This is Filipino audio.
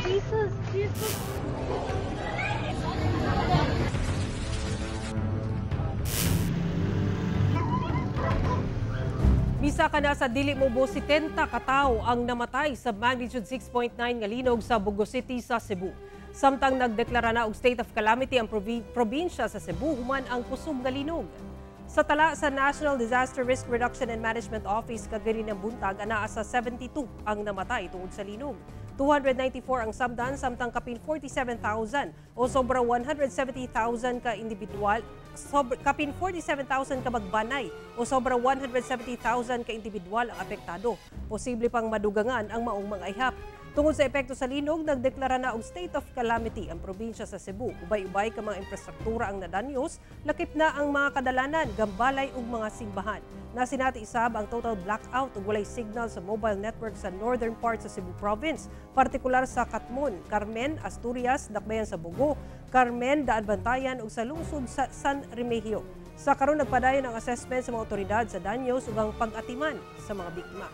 Jesus, Jesus. Misa ka na sa dili mobo 70 ka tawo ang namatay sa magnitude 6.9 nga linog sa Bugo City sa Cebu. Samtang nagdeklara na og state of calamity ang probinsya sa Cebu human ang kusog nga linog. Sa tala sa National Disaster Risk Reduction and Management Office kagiri ng buntag anaa sa 72 ang namatay tungod sa linog. 294 ang samdan samtang kapin 47,000 o sobra 170,000 ka individual, kapin 47,000 ka magbanay o sobra 170,000 ka individual ang apektado. Posible pang madugangan ang maong mga ihap. Tungod sa epekto sa linog, nagdeklara na og state of calamity ang probinsya sa Cebu. Ubay-ubay ka mga infrastruktura ang nadanyos, lakip na ang mga kadalanan, gambalay ug mga simbahan. Nasinati isab ang total blackout ug walay signal sa mobile network sa northern part sa Cebu province, partikular sa Catmon, Carmen, Asturias, Dakbayan sa Bugo, Carmen, Daanbantayan ug sa lungsod sa San Remigio. Sa karon nagpadayon ang assessment sa mga otoridad sa danyos ug ang pag-atiman sa mga biktima.